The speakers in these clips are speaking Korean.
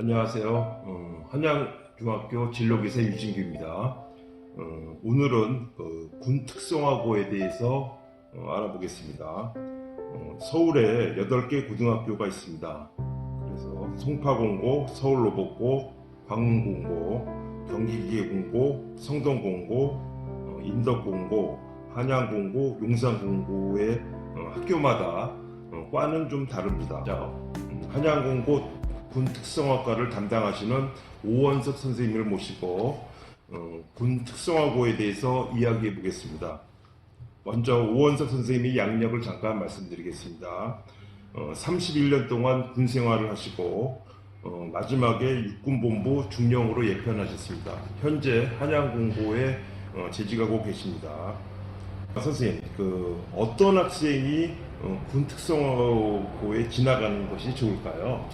안녕하세요. 한양중학교 진로기사 유진규입니다. 오늘은 군 특성화고에 대해서 알아보겠습니다. 서울에 8개 고등학교가 있습니다. 그래서 송파공고, 서울로봇고, 광운공고, 경기기계공고, 성동공고, 인덕공고, 한양공고, 용산공고의 학교마다 과는 좀 다릅니다. 자, 한양공고 군 특성화과를 담당하시는 오원석 선생님을 모시고 군 특성화고에 대해서 이야기해 보겠습니다. 먼저 오원석 선생님의 양력을 잠깐 말씀드리겠습니다. 31년 동안 군 생활을 하시고 마지막에 육군본부 중령으로 예편하셨습니다. 현재 한양공고에 재직하고 계십니다. 선생님, 어떤 학생이 군 특성화고에 지나가는 것이 좋을까요?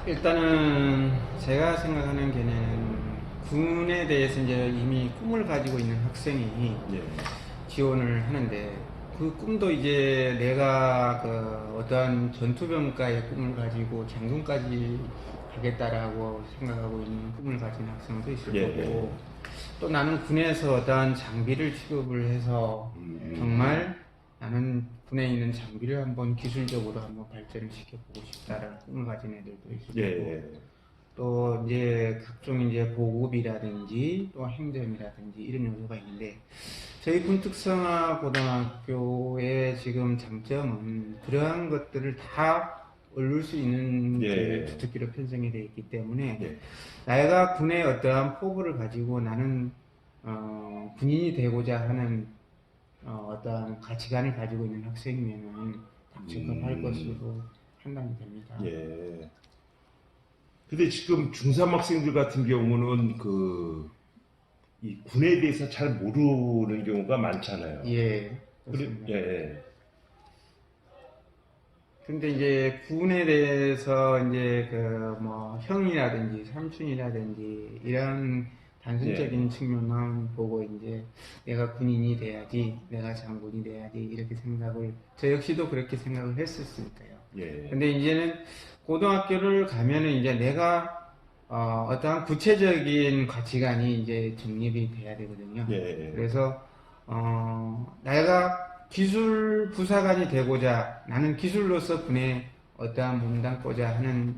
일단은 제가 생각하는 게는 군에 대해서 이제 이미 꿈을 가지고 있는 학생이 예. 지원을 하는데, 그 꿈도 이제 내가 어떠한 전투병과의 꿈을 가지고 장군까지 가겠다라고 생각하고 있는 꿈을 가진 학생도 있을 거고, 또 나는 군에서 어떠한 장비를 취급을 해서 정말 나는 군에 있는 장비를 한번 기술적으로 한번 발전을 시켜보고 싶다라는 꿈을 가진 애들도 있을 거고, 또 이제 각종 이제 보급이라든지 또 행정이라든지 이런 요소가 있는데, 저희 군특성화 고등학교의 지금 장점은 그러한 것들을 다 얻을 수 있는 주특기로 편성이 되어 있기 때문에 내가 군의 어떠한 포부를 가지고 나는 군인이 되고자 하는 어떠한 가치관을 가지고 있는 학생이면은 적합할 것으로 판단이 됩니다. 예. 근데 지금 중3 학생들 같은 경우는 이 군에 대해서 잘 모르는 경우가 많잖아요. 예. 그렇습니다. 예. 근데 이제 군에 대해서 이제 뭐 형이라든지 삼촌이라든지 이런 단순적인 측면만 보고 이제 내가 군인이 돼야지, 내가 장군이 돼야지 이렇게 생각을, 저 역시도 그렇게 생각을 했었으니까요. 근데 이제는 고등학교를 가면은 이제 내가 어떠한 구체적인 가치관이 이제 정립이 돼야 되거든요. 그래서 내가 기술 부사관이 되고자, 나는 기술로서 군에 어떠한 몸담고자 하는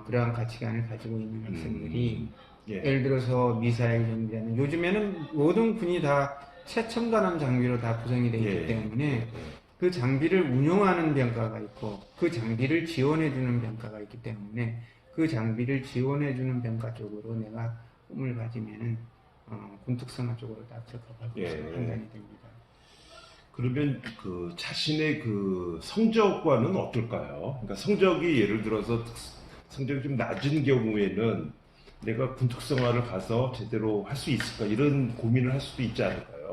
그러한 가치관을 가지고 있는 학생들이 예를 들어서 미사일 정비라는, 요즘에는 모든 군이 다 최첨단한 장비로 다 구성이 되어 있기 때문에 그 장비를 운용하는 병과가 있고 그 장비를 지원해주는 병과가 있기 때문에 그 장비를 지원해주는 병과 쪽으로 내가 꿈을 가지면은 군특성화 쪽으로 다 적합할 것으로 판단이 됩니다. 그러면 자신의 성적과는 어떨까요? 그러니까 성적이 예를 들어서 성적이 좀 낮은 경우에는 내가 군 특성화를 가서 제대로 할 수 있을까, 이런 고민을 할 수도 있지 않을까요?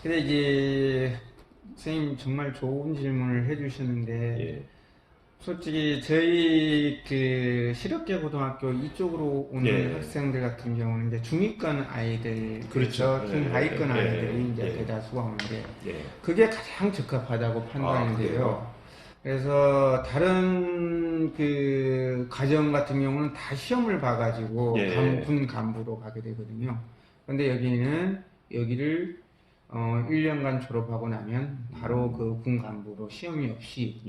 근데 이제 선생님 정말 좋은 질문을 해주셨는데, 솔직히 저희 실업계 고등학교 이쪽으로 오는 학생들 같은 경우는 이제 중위권 아이들, 그렇죠. 중하위권 아이들이 이제 대다수가 오는데 그게 가장 적합하다고 판단이 돼요. 그래서 다른 가정 같은 경우는 다 시험을 봐가지고 군 간부로 가게 되거든요. 근데 여기를 1년간 졸업하고 나면 바로 군 간부로 시험이 없이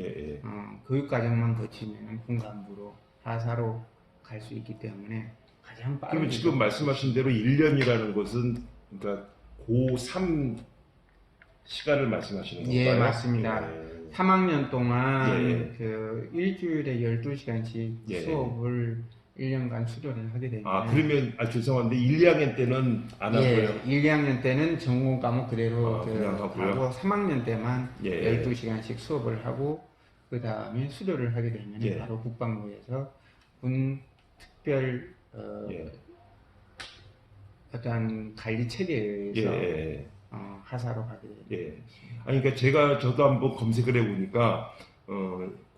교육과정만 거치면 군 간부로 하사로 갈 수 있기 때문에 가장 빠른. 그러면 지금 말씀하신 대로 1년이라는 것은 그러니까 고3 시간을 말씀하시는 건가요? 예, 맞습니다. 3학년 동안 일주일에 12시간씩 수업을 1년간 수료를 하게 됩니다. 그러면 죄송한데 1, 2학년 때는 안 하고요? 1, 2학년 때는 전공 과목 그대로 그냥 하고요? 하고 3학년 때만 12시간씩 수업을 하고 그 다음에 수료를 하게 되면 바로 국방부에서 군 특별 어떤 관리 체계에서 하사로 가게 됩니다. 그러니까 저도 한번 검색을 해보니까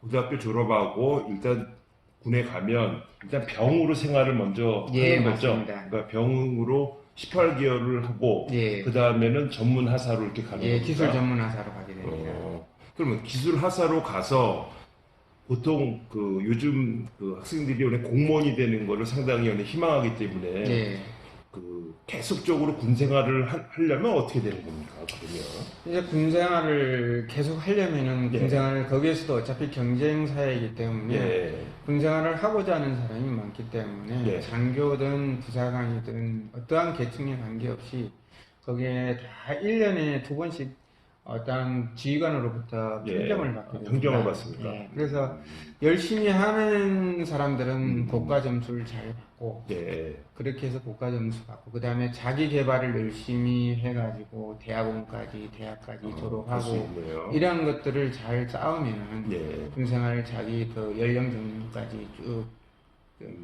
고등학교 졸업하고 일단 군에 가면 일단 병으로 생활을 먼저 하는 거죠. 맞습니다. 그러니까 병으로 18개월을 하고 그 다음에는 전문 하사로 이렇게 가는 겁니다. 기술 전문 하사로 가게 됩니다. 그러면 기술 하사로 가서 보통 그 요즘 그 학생들이 원래 공무원이 되는 거를 상당히 원래 희망하기 때문에 예. 그 계속적으로 군 생활을 하려면 어떻게 되는 겁니까? 그러면 이제 군 생활을 계속 하려면은 예. 군 생활을 거기에서도 어차피 경쟁 사회이기 때문에 예, 군 생활을 하고자 하는 사람이 많기 때문에 예. 장교든 부사관이든 어떠한 계층에 관계없이 거기에 다 1년에 2번씩 어떤 지휘관으로부터 예. 평점을 받게 됩니다. 평점을 받습니까? 예. 그래서 열심히 하는 사람들은 음. 고가 점수를 잘 받고 예, 그렇게 해서 고가 점수 받고 그 다음에 자기 개발을 열심히 해가지고 대학원까지 대학까지 그럴 수 졸업하고 있네요. 이러한 것들을 잘 쌓으면은 예, 군생활을 자기 그 연령 정년까지 쭉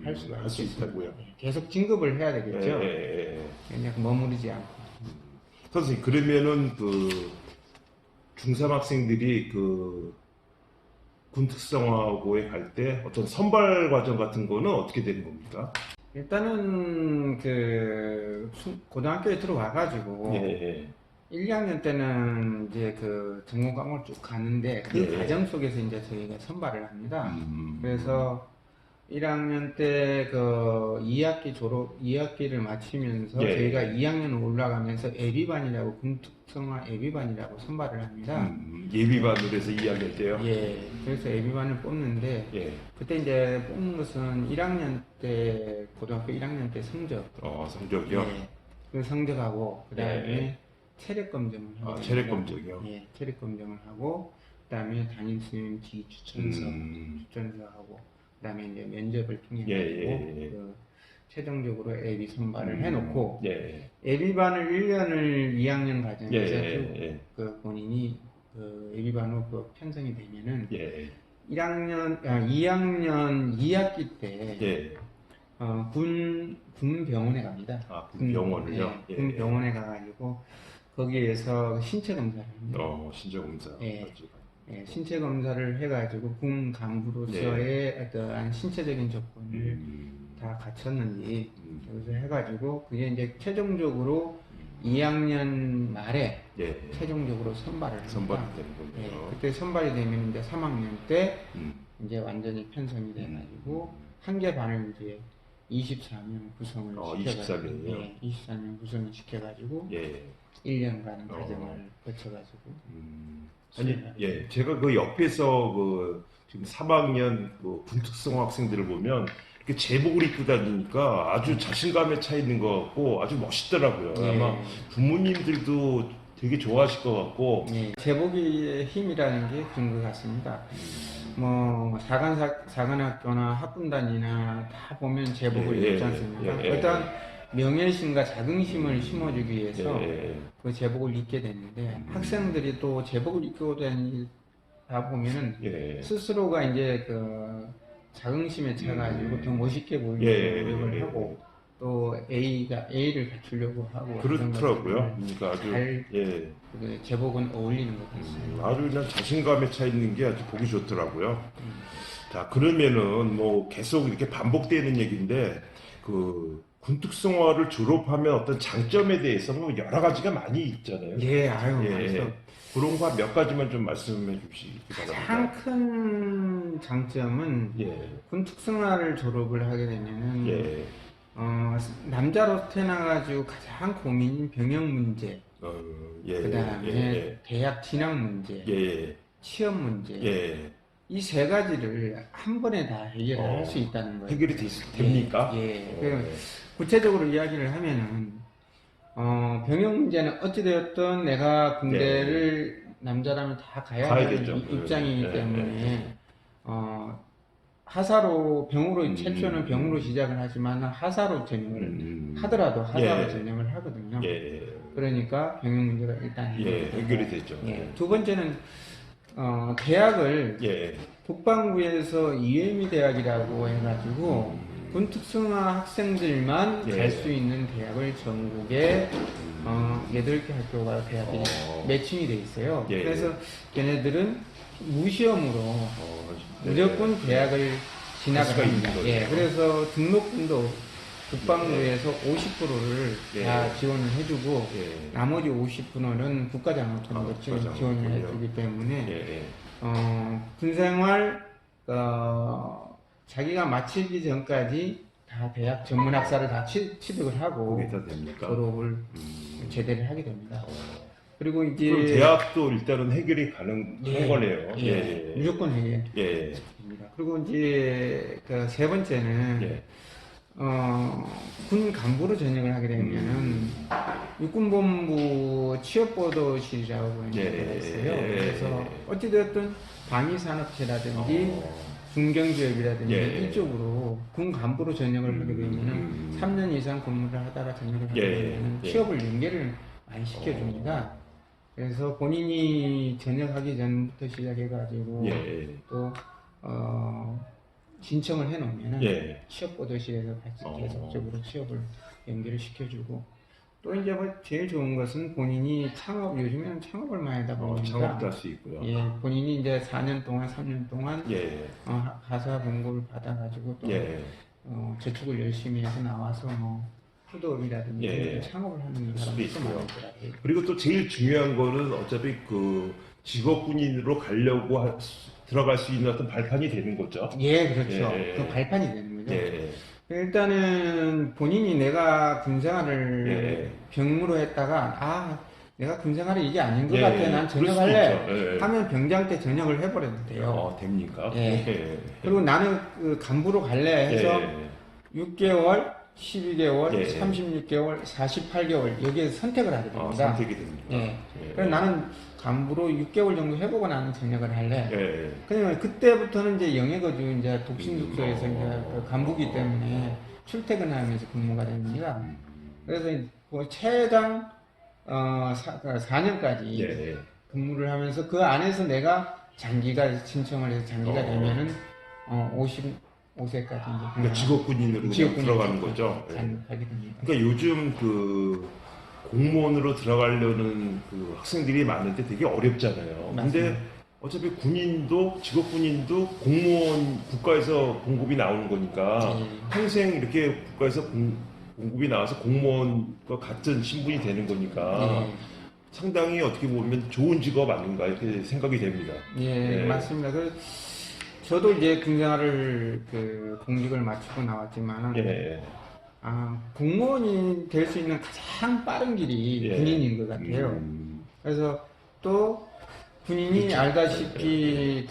할 수가 할수 있겠습니다. 있다고요? 계속 진급을 해야 예, 되겠죠. 예, 예. 그냥 머무르지 않고. 선생님 그러면은 그 중3 학생들이 그 군특성화고에 갈 때 어떤 선발 과정 같은 거는 어떻게 되는 겁니까? 일단은 그 고등학교에 들어와가지고 예, 1, 2학년 때는 이제 그 전공 과목을 쭉 가는데 그 예. 과정 속에서 이제 저희가 선발을 합니다. 음. 그래서 1학년 때 그 2학기 졸업, 2학기를 마치면서 예. 저희가 2학년 올라가면서 예비반이라고 군특성화 예비반이라고 선발을 합니다. 예비반으로 해서 2학년 때요? 예, 그래서 예비반을 뽑는데 예. 그때 이제 뽑는 것은 1학년 때 고등학교 1학년 때 성적, 성적이요? 예, 그 성적하고 그 다음에 예. 체력 검정을 하고 체력 검정이요? 예, 체력 검정을 하고 그 다음에 담임 선생님 지 추천서 음. 추천서하고 그다음에 이제 면접을 통해 가지고 예. 그 최종적으로 예비 선발을 해놓고 예. 예비반을 1년을 2학년 과정에서 예. 그 본인이 그 예비반으로 그 편성이 되면은 예. 2학년 2학기 때 예. 군 병원에 갑니다. 군 병원을요? 예, 군 병원에 가가지고 거기에서 신체 검사를 합니다. 신체 검사. 예. 예, 신체 검사를 해가지고 군 간부로서의 어떠한 신체적인 조건을 다 갖췄는지 여기서 해가지고 그게 이제 최종적으로 2학년 말에 예. 최종적으로 선발을 합니다. 선발이 되는군요. 예, 그때 선발이 되면 이제 3학년 때 음. 이제 완전히 편성이 돼가지고 한 개 반을 이제 24명 구성을 시켜가지고 24명이요? 예, 24명 구성을 시켜가지고 예. 1년간 과정을 거쳐가지고 아니, 예, 제가 그 옆에서 그 지금 3학년 그 군특성 학생들을 보면 이렇게 제복을 입고 다니니까 아주 자신감에 차 있는 것 같고 아주 멋있더라고요. 예. 아마 부모님들도 되게 좋아하실 것 같고. 예, 제복의 힘이라는 게 그런 것 같습니다. 뭐 사관학교나 학군단이나 다 보면 제복을 예, 입지 않습니까? 예. 어떤 명예심과 자긍심을 심어주기 위해서 예. 그 제복을 입게 되는데 학생들이 또 제복을 입고 다니다 보면은 예. 스스로가 이제 그 자긍심에 차가지고 더 멋있게 보이는 예. 노력을 하고 또 A를 갖추려고 하고 그런 그렇더라고요. 것들을 그러니까 아주 잘 예. 그 제복은 어울리는 것 같습니다. 아주 그냥 자신감에 차 있는 게 아주 보기 좋더라고요. 자, 그러면은 뭐 계속 이렇게 반복되는 얘기인데 그 군특성화를 졸업하면 어떤 장점에 대해서는 뭐 여러 가지가 많이 있잖아요. 예, 아유, 예. 그래서 그런 거 몇 가지만 좀 말씀해 주시기 가장 바랍니다. 큰 장점은 예. 군특성화를 졸업을 하게 되면은 예. 남자로 태어나가지고 가장 고민인 병역 문제, 예. 그 다음에 예. 대학 진학 문제, 예. 취업 문제, 예. 이 세 가지를 한 번에 다 해결할 수 있다는 거예요. 해결이 됩니까? 예. 구체적으로 이야기를 하면은 병역 문제는 어찌되었든 내가 군대를 남자라면 다 가야 가야겠죠. 하는 입장이기 예. 때문에 하사로 병으로 최초는 병으로 음. 시작을 하지만 하사로 전형을 하더라도 하사로 예. 전형을 하거든요. 예. 그러니까 병역 문제가 일단 해결이 되죠. 예. 두 번째는 대학을 예. 국방부에서 UME 대학이라고 해가지고 군 특성화 학생들만 예. 갈 수 있는 대학을 전국에 8개 학교가 대학이 매칭이 돼 있어요. 예. 그래서 걔네들은 무시험으로 네. 무조건 대학을 진학을 수가 있는 합니다. 거죠. 예, 그래서 등록금도 국방부에서 50%를 예. 다 지원을 해주고 예. 나머지 50%는 국가장학금으로 국가장학금이요. 지원을 해주기 때문에 예. 군생활 자기가 마치기 전까지 다 대학 전문학사를 다 취득을 하고 그게 다 됩니까? 졸업을 제대를 하게 됩니다. 그리고 이제 그럼 대학도 일단은 해결이 가능한 거네요. 예, 무조건 해결. 예. 입니다. 그리고 이제 그 세 번째는 예. 군 간부로 전역을 하게 되면은 육군본부 취업보도실이라고 하는 데가 있어요. 그래서 어찌되었든 방위산업체라든지 중견기업이라든지 예. 이쪽으로 군 간부로 전역을 하게 되면은 3년 이상 근무를 하다가 전역을 하게 되면은 취업을 연계를 많이 시켜줍니다. 그래서 본인이 전역하기 전부터 시작해가지고 또 신청을 해놓으면은 취업보도실에서 같이 계속적으로 취업을 연계를 시켜주고 또 이제 뭐 제일 좋은 것은 본인이 요즘에는 창업을 많이 하다 보니까 창업도 할 수 있고요. 예, 본인이 이제 4년 동안 3년 동안 가사 공고를 받아가지고 또 저축을 열심히 해서 나와서 뭐 푸드업이라든지 창업을 하는 사람들도 많더라고요. 그리고 또 제일 중요한 거는 어차피 그 직업군인으로 가려고 들어갈 수 있는 어떤 발판이 되는 거죠. 예, 그렇죠. 그 발판이 되는 거죠. 일단은 본인이 내가 군생활을 병무로 했다가 내가 군생활이 이게 아닌 것 같아. 난 전역할래. 하면 병장 때 전역을 해버려도 돼요. 됩니까? 그리고 나는 그 간부로 갈래 해서 6개월, 12개월, 36개월, 48개월 여기에서 선택을 하게 됩니다. 선택이 됩니다. 그래서 나는 간부로 6개월 정도 해보고 나는 전역을 할래. 그러면 그때부터는 이제 영해거주 이제 독신숙소에서 이제 그 간부기 때문에 출퇴근하면서 근무가 됩니다. 그래서 뭐 최장 4년까지 근무를 하면서 그 안에서 내가 장기가 신청을 해서 장기가 되면은 55세까지 이제 그러니까 직업군인으로 들어가는 거죠. 가게 됩니다. 그러니까 요즘 그 공무원으로 들어가려는 그 학생들이 많은데 되게 어렵잖아요. 근데 어차피 군인도 직업군인도 공무원 국가에서 공급이 나오는 거니까 평생 이렇게 국가에서 공급이 나와서 공무원과 같은 신분이 되는 거니까 상당히 어떻게 보면 좋은 직업 아닌가 이렇게 생각이 됩니다. 맞습니다. 저도 이제 군생활을 공직을 마치고 나왔지만 공무원이 될 수 있는 가장 빠른 길이 군인인 것 같아요. 그래서 또 군인이 알다시피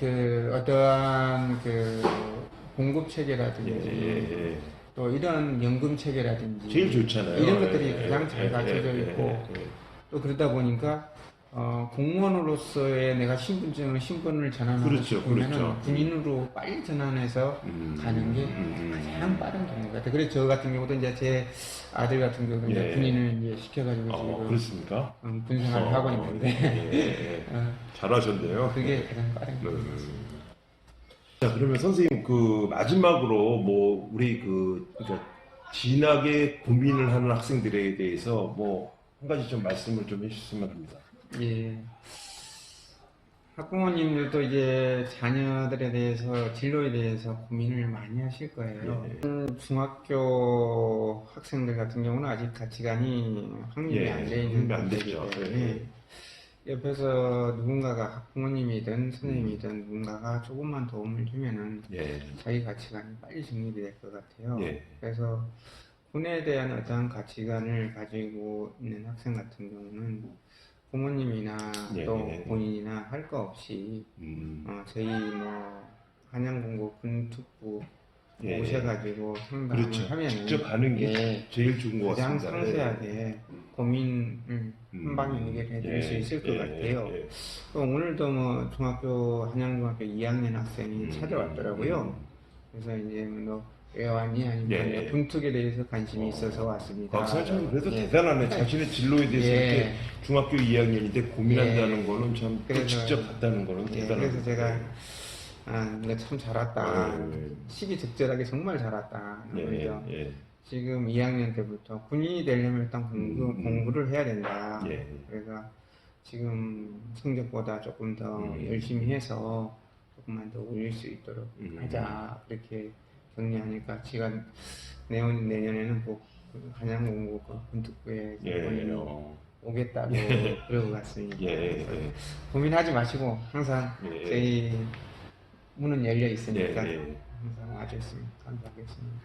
어떠한 공급 체계라든지 또 이런 연금 체계라든지 제일 좋잖아요. 이런 것들이 가장 잘 갖춰져 있고 또 그러다 보니까 공무원으로서의 내가 신분을 전환하고 싶으면 군인으로 빨리 전환해서 가는 게 가장 빠른 경우 같아요. 그래서 저 같은 경우도 이제 제 아들 같은 경우도 이제 군인을 이제 시켜가지고 지금 그렇습니까? 군생활을 하고 있는데 잘하셨네요. 그게 가장 빠른 경우 같습니다. 자, 그러면 선생님 그 마지막으로 뭐 우리 그러니까 진학에 고민을 하는 학생들에 대해서 뭐 한 가지 좀 말씀을 좀 해주셨으면 합니다. 학부모님들도 이제 자녀들에 대해서 진로에 대해서 고민을 많이 하실 거예요. 중학교 학생들 같은 경우는 아직 가치관이 확립이 안 돼 있는 분들이기 때문에 옆에서 누군가가 학부모님이든 선생님이든 누군가가 조금만 도움을 주면은 자기 가치관이 빨리 정립이 될 것 같아요. 그래서 군에 대한 어떤 가치관을 가지고 있는 학생 같은 경우는 부모님이나 또 본인이나 할 거 없이 저희 뭐 한양공고 군특부 오셔가지고 상담을 하면 직접 하는 게 제일 좋은 것 같습니다. 가장 상세하게 고민을 한 방에 해결해 드릴 수 있을 것 같아요. 또 오늘도 뭐 한양중학교 2학년 학생이 찾아왔더라고요. 그래서 이제 뭐 왜 왔니? 아니면 군특에 대해서 관심이 있어서 왔습니다. 박사님 그래도 대단하네. 자신의 진로에 대해서 이렇게 중학교 2학년인데 고민한다는 거는 참 직접 갔다는 거는 대단하네. 그래서 제가 내가 참 잘 왔다. 시기적절하게 정말 잘 왔다. 지금 2학년 때부터 군인이 되려면 일단 공부를 해야 된다. 그래서 지금 성적보다 조금 더 열심히 해서 조금만 더 올릴 수 있도록 하자. 그렇게 격려하니까 제가 내년에는 꼭 한양공고 군특부에 오겠다고 그러고 갔습니다. 고민하지 마시고 항상 저희 문은 열려 있으니까 예, 예. 항상 와주셨으면 감사하겠습니다.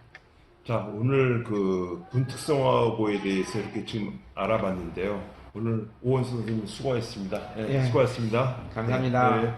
자, 오늘 그 군 특성화고에 대해서 이렇게 지금 알아봤는데요. 오늘 오원수 선생님 수고하셨습니다. 예, 예. 수고하셨습니다. 감사합니다. 네, 네.